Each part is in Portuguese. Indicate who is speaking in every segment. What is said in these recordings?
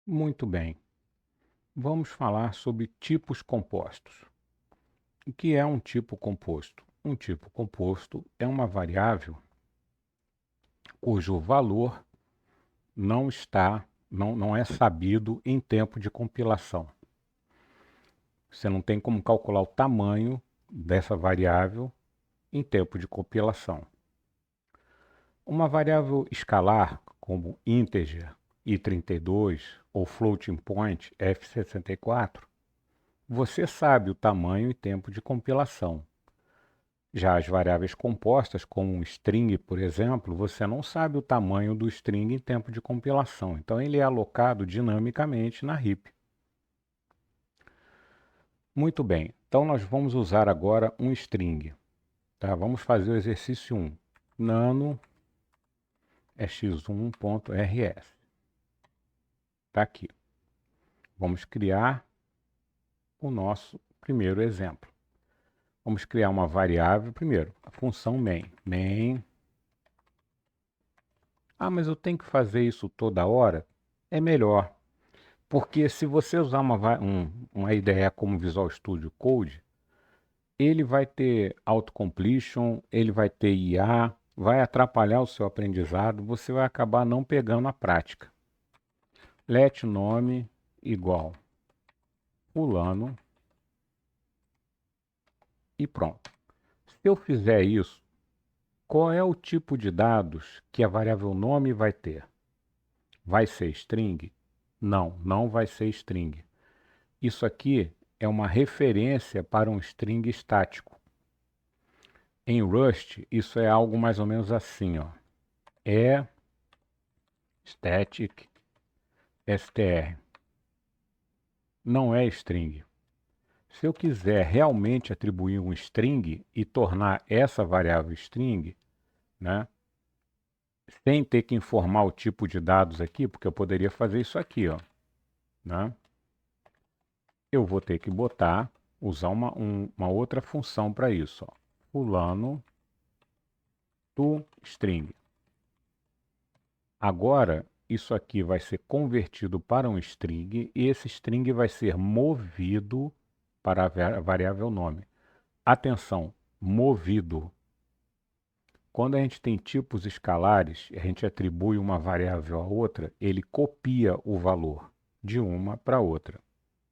Speaker 1: Muito bem. Vamos falar sobre tipos compostos. O que é um tipo composto? Um tipo composto é uma variável cujo valor não é sabido em tempo de compilação. Você não tem como calcular o tamanho dessa variável em tempo de compilação. Uma variável escalar, como integer i32 ou floating point f64, você sabe o tamanho e tempo de compilação. Já as variáveis compostas, como um string, por exemplo, você não sabe o tamanho do string em tempo de compilação. Então ele é alocado dinamicamente na heap. Muito bem, então nós vamos usar agora um string. Tá? Vamos fazer o exercício 1. Nano é x1.rs. Está aqui. Vamos criar o nosso primeiro exemplo. Vamos criar uma variável, primeiro, a função main. Main. Ah, mas eu tenho que fazer isso toda hora? É melhor, porque se você usar uma IDE como Visual Studio Code, ele vai ter autocompletion, ele vai ter IA, vai atrapalhar o seu aprendizado, você vai acabar não pegando a prática. Let nome igual fulano e pronto. Se eu fizer isso, qual é o tipo de dados que a variável nome vai ter? Vai ser string? Não, não vai ser string. Isso aqui é uma referência para um string estático. Em Rust, isso é algo mais ou menos assim, ó. É static str. Não é string. Se eu quiser realmente atribuir um string e tornar essa variável string, né, sem ter que informar o tipo de dados aqui, porque eu poderia fazer isso aqui, ó, né, eu vou ter que usar uma outra função para isso, ó. Fulano toString. Agora, isso aqui vai ser convertido para um string e esse string vai ser movido para a variável nome. Atenção, movido. Quando a gente tem tipos escalares e a gente atribui uma variável a outra, ele copia o valor de uma para outra.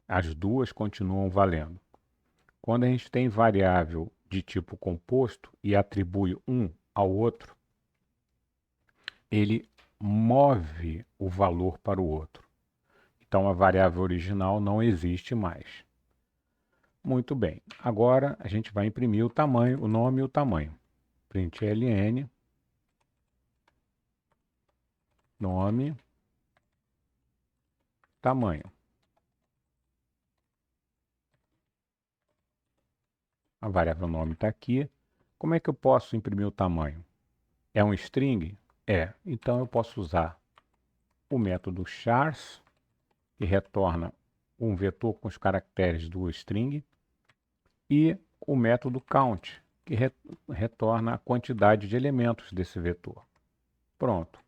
Speaker 1: As duas continuam valendo. Quando a gente tem variável de tipo composto e atribui um ao outro, ele move o valor para o outro. Então a variável original não existe mais. Muito bem. Agora a gente vai imprimir o tamanho, o nome e o tamanho. Println nome, tamanho. A variável nome está aqui. Como é que eu posso imprimir o tamanho? É um string? É. Então eu posso usar o método chars, que retorna um vetor com os caracteres do string, e o método count, que retorna a quantidade de elementos desse vetor. Pronto.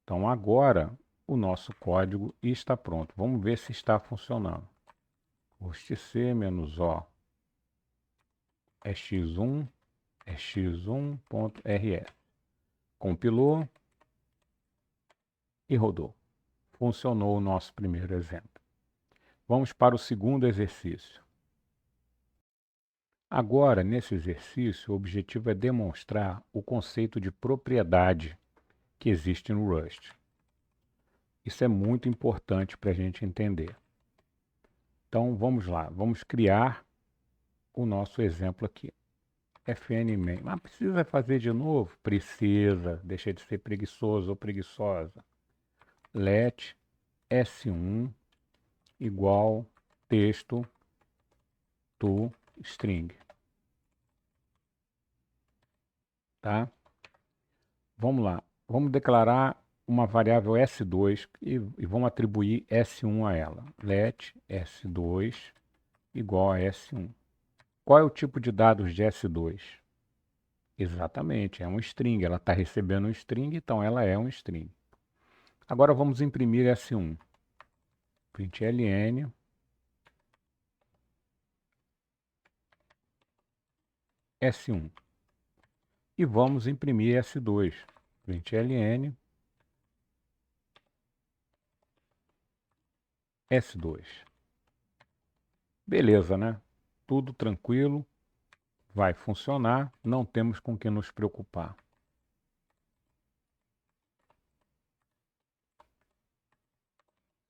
Speaker 1: Então agora o nosso código está pronto. Vamos ver se está funcionando. Host_c-o é x1.rs. Compilou e rodou. Funcionou o nosso primeiro exemplo. Vamos para o segundo exercício. Agora, nesse exercício, o objetivo é demonstrar o conceito de propriedade que existe no Rust. Isso é muito importante para a gente entender. Então, vamos lá. Vamos criar o nosso exemplo aqui. fnmain. Mas precisa fazer de novo? Precisa. Deixa de ser preguiçoso ou preguiçosa. Let s1 igual texto to string. Tá? Vamos lá. Vamos declarar uma variável s2 e vamos atribuir s1 a ela. Let s2 igual a s1. Qual é o tipo de dados de s2? Exatamente, é um string. Ela está recebendo um string, então ela é um string. Agora vamos imprimir S1. Println S1. E vamos imprimir S2. Println S2. Beleza, né? Tudo tranquilo, vai funcionar, não temos com que nos preocupar.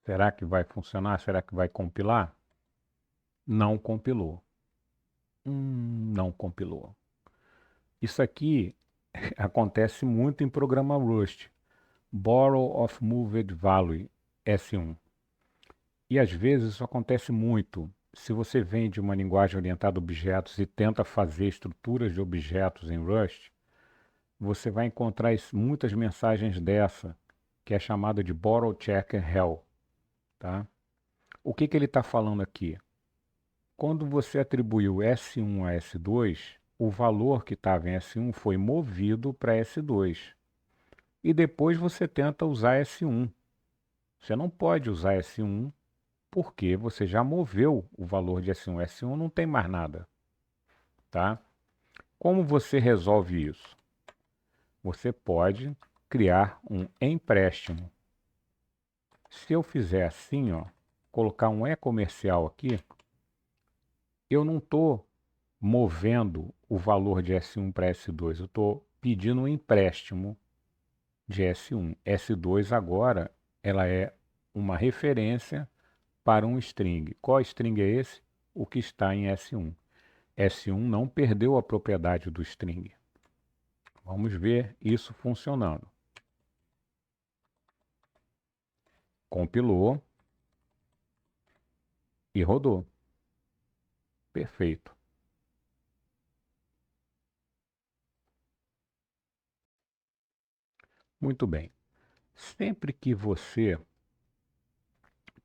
Speaker 1: Será que vai funcionar? Será que vai compilar? Não compilou. Não compilou. Isso aqui acontece muito em programa Rust. Borrow of Moved Value, S1. E às vezes isso acontece muito. Se você vem de uma linguagem orientada a objetos e tenta fazer estruturas de objetos em Rust, você vai encontrar muitas mensagens dessa, que é chamada de Borrow Checker Hell. Tá? O que ele está falando aqui? Quando você atribuiu S1 a S2, o valor que estava em S1 foi movido para S2. E depois você tenta usar S1. Você não pode usar S1 porque você já moveu o valor de S1. S1 não tem mais nada. Tá? Como você resolve isso? Você pode criar um empréstimo. Se eu fizer assim, ó, colocar um e-comercial aqui, eu não estou movendo o valor de S1 para S2. Eu estou pedindo um empréstimo de S1. S2 agora ela é uma referência para um string. Qual string é esse? O que está em S1. S1 não perdeu a propriedade do string. Vamos ver isso funcionando. Compilou e rodou. Perfeito. Muito bem. Sempre que você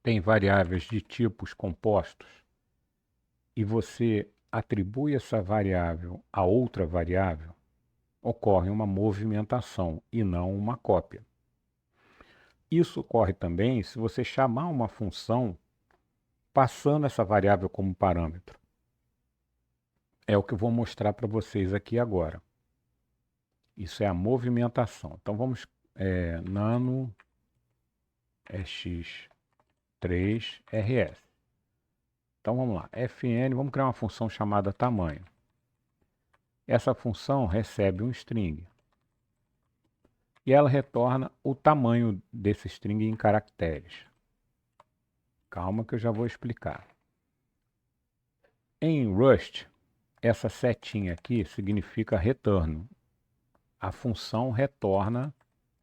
Speaker 1: tem variáveis de tipos compostos e você atribui essa variável a outra variável, ocorre uma movimentação e não uma cópia. Isso ocorre também se você chamar uma função passando essa variável como parâmetro. É o que eu vou mostrar para vocês aqui agora. Isso é a movimentação. Então vamos nano x3rs. Então vamos lá, fn, vamos criar uma função chamada tamanho. Essa função recebe um string. E ela retorna o tamanho desse string em caracteres. Calma que eu já vou explicar. Em Rust, essa setinha aqui significa retorno. A função retorna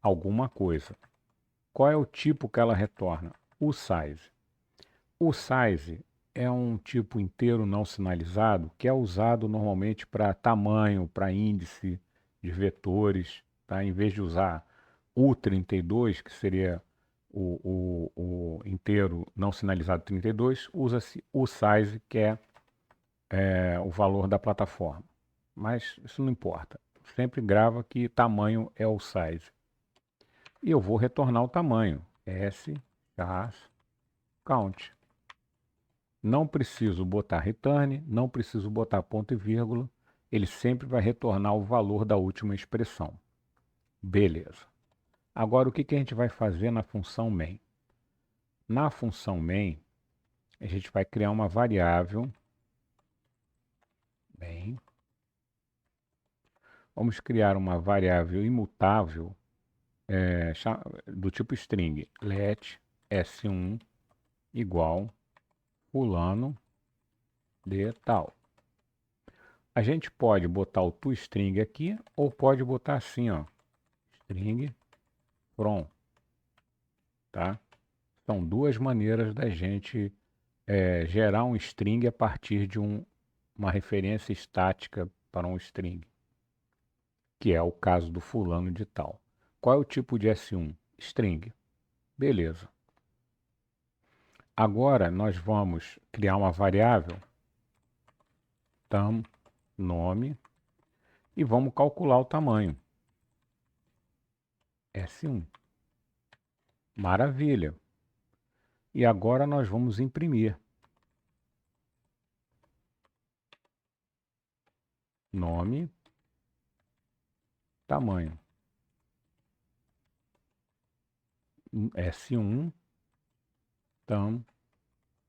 Speaker 1: alguma coisa. Qual é o tipo que ela retorna? O size. O size é um tipo inteiro não sinalizado que é usado normalmente para tamanho, para índice de vetores. Tá? Em vez de usar U32, que seria o inteiro não sinalizado 32, usa-se o size, que é o valor da plataforma. Mas isso não importa. Sempre grava que tamanho é o size. E eu vou retornar o tamanho. S, count. Não preciso botar return, não preciso botar ponto e vírgula. Ele sempre vai retornar o valor da última expressão. Beleza. Agora o que a gente vai fazer na função main? Na função main, a gente vai criar uma variável main. Vamos criar uma variável imutável do tipo string. Let s1 igual fulano de tal. A gente pode botar o toString aqui ou pode botar assim, ó, string from, tá? São duas maneiras da gente gerar um string a partir de uma referência estática para um string, que é o caso do fulano de tal. Qual é o tipo de S1? String. Beleza. Agora nós vamos criar uma variável tam nome e vamos calcular o tamanho. S1. Maravilha. E agora nós vamos imprimir. Nome, tamanho. S1, tam,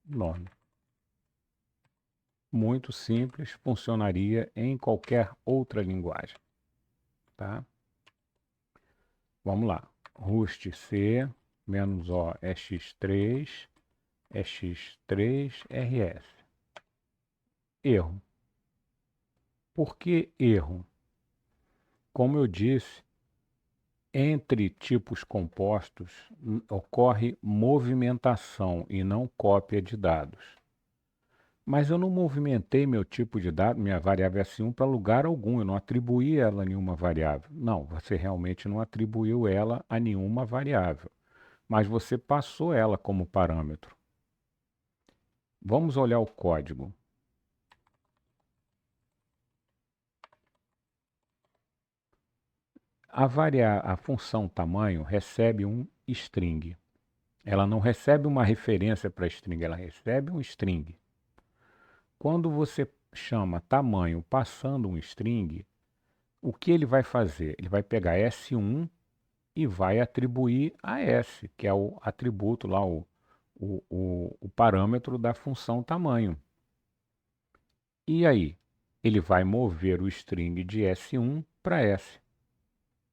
Speaker 1: nome. Muito simples, funcionaria em qualquer outra linguagem. Tá? Vamos lá. Rust C, -O é x3, é x3, rs. Erro. Por que erro? Como eu disse, entre tipos compostos ocorre movimentação e não cópia de dados. Mas eu não movimentei meu tipo de dado, minha variável S1, para lugar algum, eu não atribuí ela a nenhuma variável. Não, você realmente não atribuiu ela a nenhuma variável, mas você passou ela como parâmetro. Vamos olhar o código. A função tamanho recebe um string. Ela não recebe uma referência para string, ela recebe um string. Quando você chama tamanho passando um string, o que ele vai fazer? Ele vai pegar S1 e vai atribuir a S, que é o atributo lá, o parâmetro da função tamanho. E aí? Ele vai mover o string de S1 para S.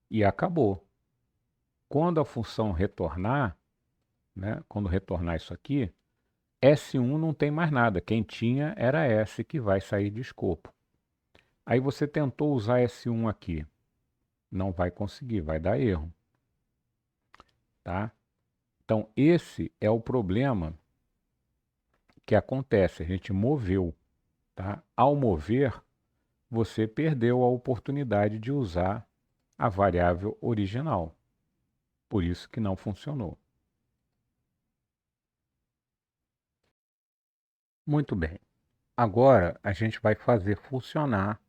Speaker 1: E acabou. Quando a função retornar, né, quando retornar isso aqui, S1 não tem mais nada. Quem tinha era S, que vai sair de escopo. Aí você tentou usar S1 aqui. Não vai conseguir, vai dar erro. Tá? Então, esse é o problema que acontece. A gente moveu. Tá? Ao mover, você perdeu a oportunidade de usar a variável original. Por isso que não funcionou. Muito bem. Agora a gente vai fazer funcionar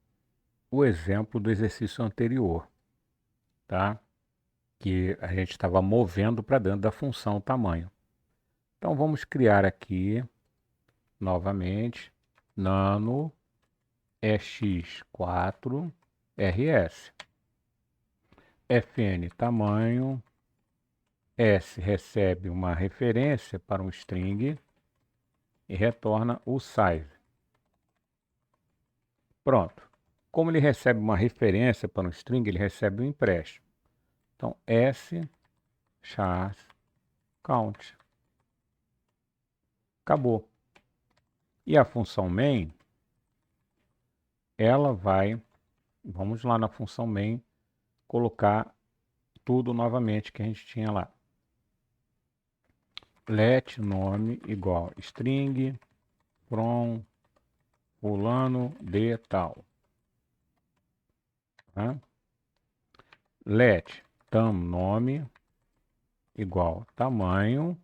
Speaker 1: o exemplo do exercício anterior, tá? Que a gente estava movendo para dentro da função tamanho. Então vamos criar aqui novamente nano x4 rs. Fn tamanho, S recebe uma referência para um string e retorna o size. Pronto. Como ele recebe uma referência para um string, ele recebe um empréstimo. Então, S chars count. Acabou. E a função main, ela vai, vamos lá na função main, colocar tudo novamente que a gente tinha lá. Let nome igual string from fulano de tal. Tá? Let tam nome igual tamanho.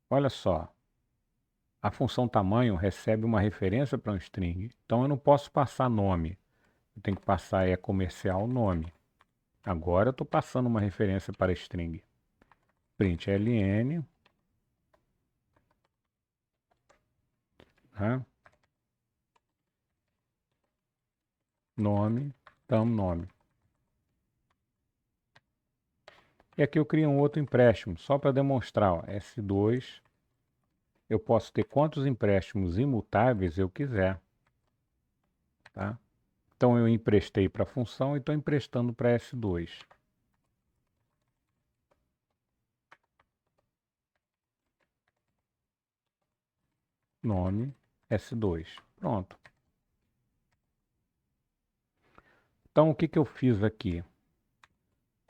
Speaker 1: Olha só, a função tamanho recebe uma referência para um string. Então eu não posso passar nome. Eu tenho que passar comercial nome. Agora eu estou passando uma referência para string. Print ln. Tá? Nome, tam nome. E aqui eu crio um outro empréstimo, só para demonstrar. Ó, S2, eu posso ter quantos empréstimos imutáveis eu quiser. Tá? Então eu emprestei para a função e estou emprestando para S2. Nome, S2. Pronto. Então o que eu fiz aqui?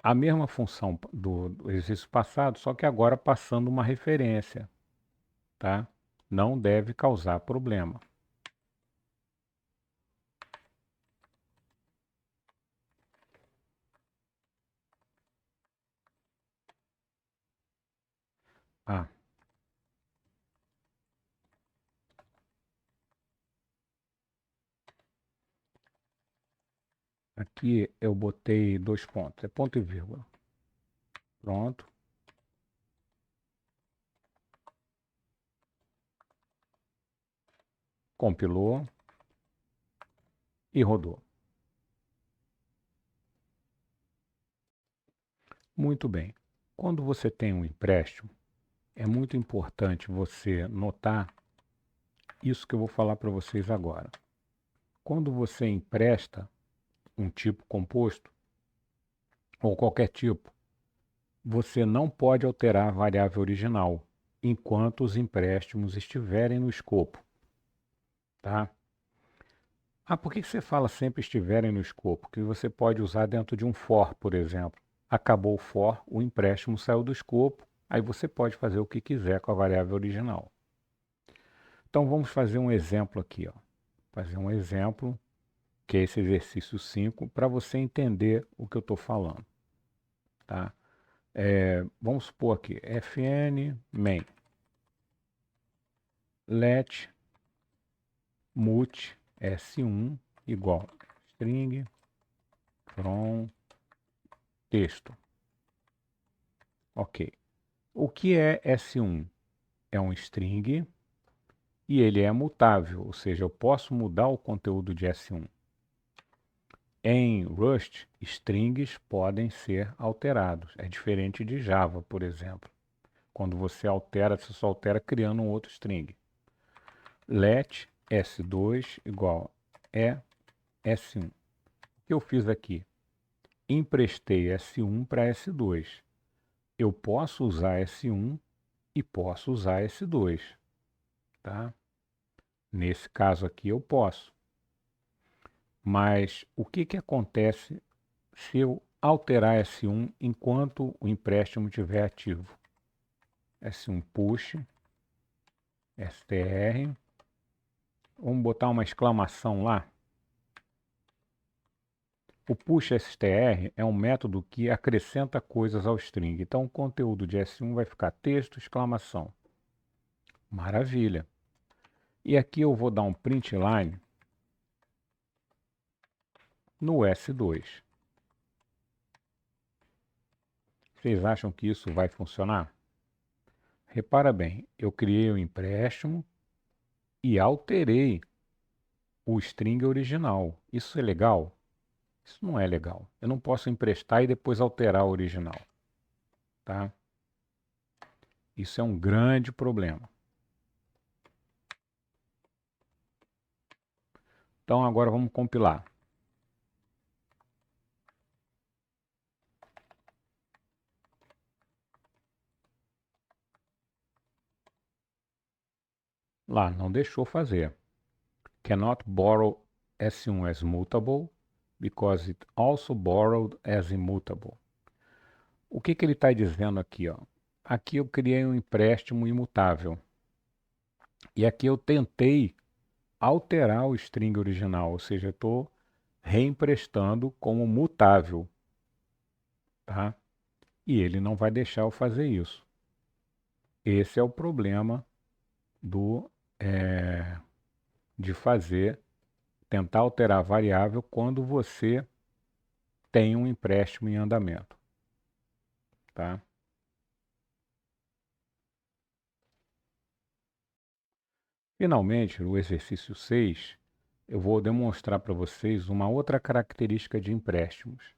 Speaker 1: A mesma função do exercício passado, só que agora passando uma referência. Tá? Não deve causar problema. Ah, aqui eu botei dois pontos, é ponto e vírgula. Pronto. compilou e rodou. Muito bem. Quando você tem um empréstimo, é muito importante você notar isso que eu vou falar para vocês agora. Quando você empresta um tipo composto, ou qualquer tipo, você não pode alterar a variável original enquanto os empréstimos estiverem no escopo, tá? Ah, por que você fala sempre estiverem no escopo? Que você pode usar dentro de um for, por exemplo. Acabou o for, o empréstimo saiu do escopo, aí você pode fazer o que quiser com a variável original. Então vamos fazer um exemplo aqui, ó. Fazer um exemplo, que é esse exercício 5, para você entender o que eu estou falando, tá? Vamos supor aqui, fn main let mut s1 igual string from texto. Ok. O que é S1? É um string e ele é mutável, ou seja, eu posso mudar o conteúdo de S1. Em Rust, strings podem ser alterados. É diferente de Java, por exemplo. Quando você altera, você só altera criando um outro string. Let S2 igual S1. O que eu fiz aqui? Emprestei S1 para S2. Eu posso usar S1 e posso usar S2, tá? Nesse caso aqui eu posso. Mas o que acontece se eu alterar S1 enquanto o empréstimo estiver ativo? S1 push, str, vamos botar uma exclamação lá. O push str é um método que acrescenta coisas ao string. Então o conteúdo de S1 vai ficar texto, exclamação. Maravilha. E aqui eu vou dar um print line no S2. Vocês acham que isso vai funcionar? Repara bem, eu criei o empréstimo e alterei o string original. Isso é legal? Isso não é legal. Eu não posso emprestar e depois alterar o original, tá? Isso é um grande problema. Então agora vamos compilar. Lá, não deixou fazer. Cannot borrow S1 as mutable because it also borrowed as immutable. O que ele está dizendo aqui, ó? Aqui eu criei um empréstimo imutável. E aqui eu tentei alterar o string original, ou seja, estou reemprestando como mutável, tá? E ele não vai deixar eu fazer isso. Esse é o problema do de tentar alterar a variável quando você tem um empréstimo em andamento, tá? Finalmente, no exercício 6, eu vou demonstrar para vocês uma outra característica de empréstimos.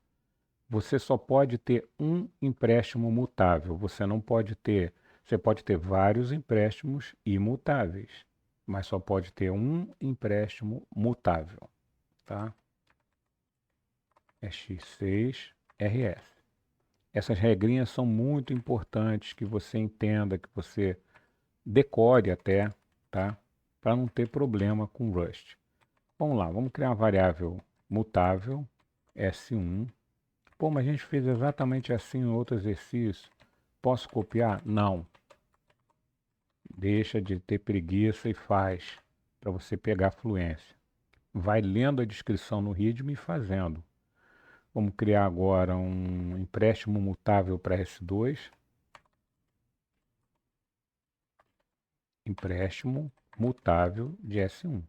Speaker 1: Você só pode ter um empréstimo mutável, você pode ter vários empréstimos imutáveis, mas só pode ter um empréstimo mutável, tá? É X6RS. Essas regrinhas são muito importantes que você entenda, que você decore até, tá? Para não ter problema com Rust. Vamos lá, vamos criar uma variável mutável, S1. Pô, mas a gente fez exatamente assim em outro exercício. Posso copiar? Não. Deixa de ter preguiça e faz, para você pegar fluência. Vai lendo a descrição no README e fazendo. Vamos criar agora um empréstimo mutável para S2. Empréstimo mutável de S1.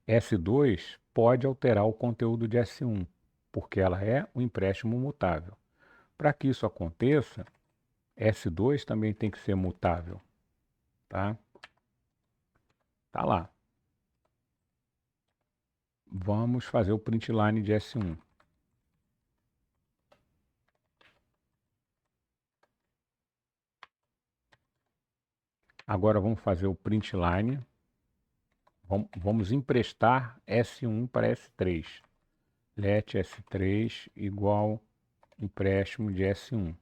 Speaker 1: S2 pode alterar o conteúdo de S1, porque ela é um empréstimo mutável. Para que isso aconteça, S2 também tem que ser mutável, tá? Tá lá. Vamos fazer o print line de S1. Agora vamos fazer o print line. Vamos emprestar S1 para S3. Let S3 igual empréstimo de S1.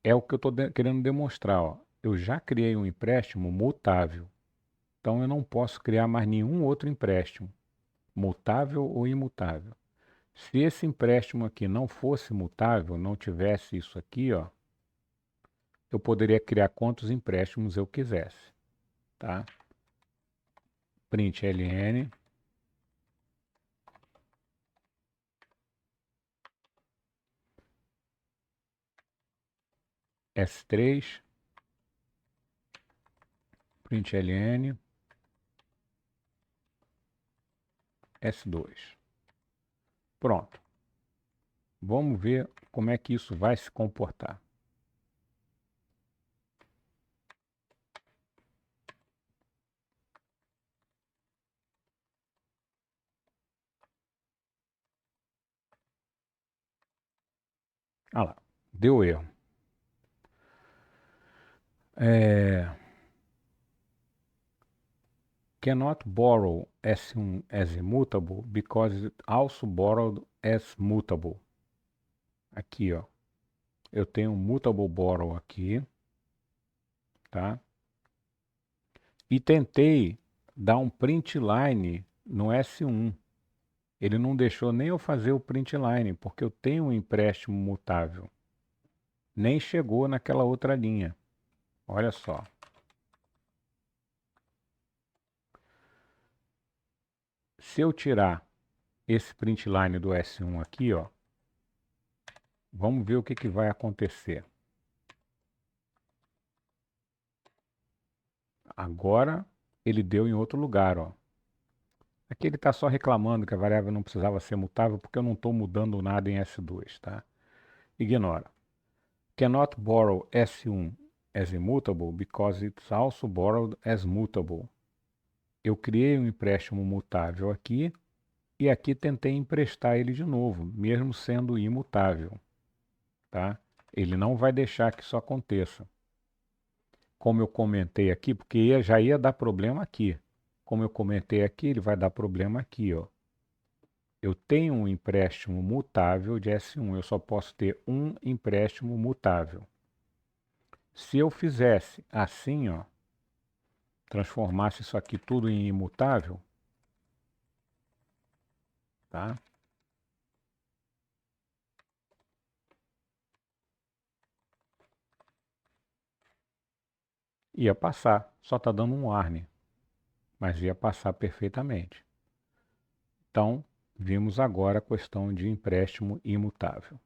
Speaker 1: É o que eu estou querendo demonstrar. Ó. Eu já criei um empréstimo mutável. Então eu não posso criar mais nenhum outro empréstimo, mutável ou imutável. Se esse empréstimo aqui não fosse mutável, não tivesse isso aqui, ó, eu poderia criar quantos empréstimos eu quisesse. Tá? Print ln S3, print ln S2. Pronto. Vamos ver como é que isso vai se comportar. Ah lá, deu erro. Cannot borrow S1 as immutable because it also borrowed as mutable. Aqui, ó. Eu tenho um mutable borrow aqui, tá? E tentei dar um print line no S1. Ele não deixou nem eu fazer o print line, porque eu tenho um empréstimo mutável. Nem chegou naquela outra linha. Olha só. Se eu tirar esse print line do S1 aqui, ó, vamos ver o que vai acontecer. Agora ele deu em outro lugar, ó. Aqui ele está só reclamando que a variável não precisava ser mutável porque eu não estou mudando nada em S2, tá? Ignora. Cannot borrow S1 as immutable because it's also borrowed as mutable. Eu criei um empréstimo mutável aqui e aqui tentei emprestar ele de novo, mesmo sendo imutável, tá? Ele não vai deixar que isso aconteça. Como eu comentei aqui, porque já ia dar problema aqui. Como eu comentei aqui, ele vai dar problema aqui, ó. Eu tenho um empréstimo mutável de S1, eu só posso ter um empréstimo mutável. Se eu fizesse assim, ó, transformasse isso aqui tudo em imutável, tá? Ia passar, só está dando um warning, mas ia passar perfeitamente. Então, vimos agora a questão de empréstimo imutável.